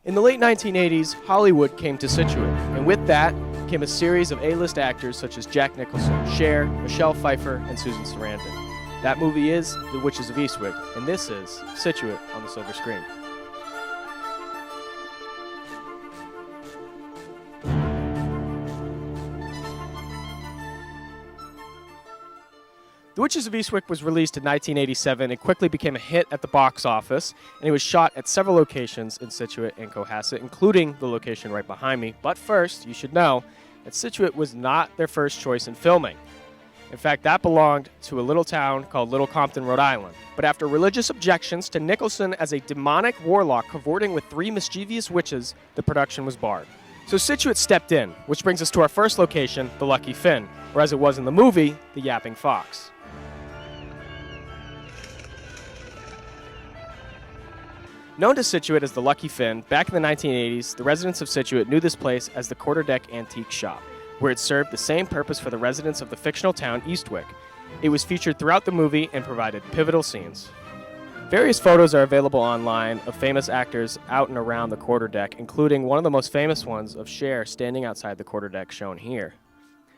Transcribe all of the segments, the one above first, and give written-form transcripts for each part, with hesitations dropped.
In the late 1980s, Hollywood came to Scituate, and with that came a series of A-list actors such as Jack Nicholson, Cher, Michelle Pfeiffer, and Susan Sarandon. That movie is The Witches of Eastwick, and this is Scituate on the silver screen. The Witches of Eastwick was released in 1987 and quickly became a hit at the box office, and it was shot at several locations in Scituate and Cohasset, including the location right behind me. But first, you should know that Scituate was not their first choice in filming. In fact, that belonged to a little town called Little Compton, Rhode Island. But after religious objections to Nicholson as a demonic warlock cavorting with 3 mischievous witches, the production was barred. So Scituate stepped in, which brings us to our first location, the Lucky Finn, or as it was in the movie, the Yapping Fox. Known to Scituate as the Lucky Finn, back in the 1980s, the residents of Scituate knew this place as the Quarterdeck Antique Shop, where it served the same purpose for the residents of the fictional town Eastwick. It was featured throughout the movie and provided pivotal scenes. Various photos are available online of famous actors out and around the quarterdeck, including one of the most famous ones of Cher standing outside the quarterdeck shown here.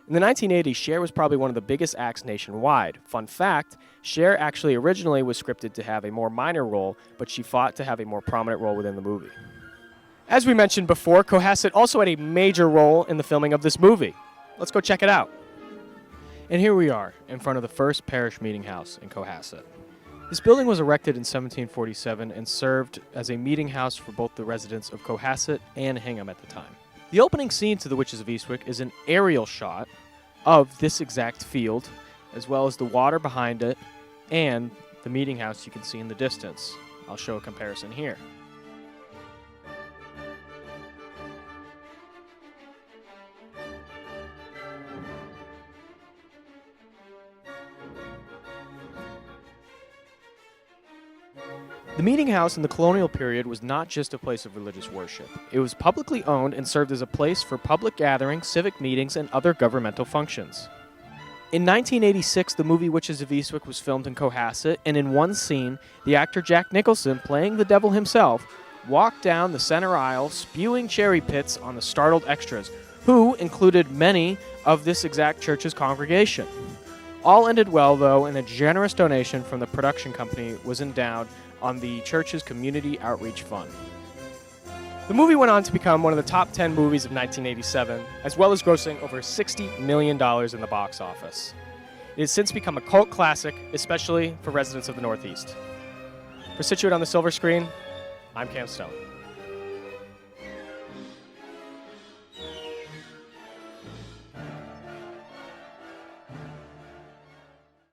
In the 1980s, Cher was probably one of the biggest acts nationwide. Fun fact, Cher actually originally was scripted to have a more minor role, but she fought to have a more prominent role within the movie. As we mentioned before, Cohasset also had a major role in the filming of this movie. Let's go check it out. And here we are, in front of the first parish meeting house in Cohasset. This building was erected in 1747 and served as a meeting house for both the residents of Cohasset and Hingham at the time. The opening scene to The Witches of Eastwick is an aerial shot of this exact field, as well as the water behind it and the meeting house you can see in the distance. I'll show a comparison here. The meeting house in the colonial period was not just a place of religious worship. It was publicly owned and served as a place for public gatherings, civic meetings, and other governmental functions. In 1986, the movie Witches of Eastwick was filmed in Cohasset, and in one scene, the actor Jack Nicholson, playing the devil himself, walked down the center aisle spewing cherry pits on the startled extras, who included many of this exact church's congregation. All ended well, though, and a generous donation from the production company was endowed on the church's Community Outreach Fund. The movie went on to become one of the top 10 movies of 1987, as well as grossing over $60 million in the box office. It has since become a cult classic, especially for residents of the Northeast. For Scituate on the silver screen, I'm Cam Stone.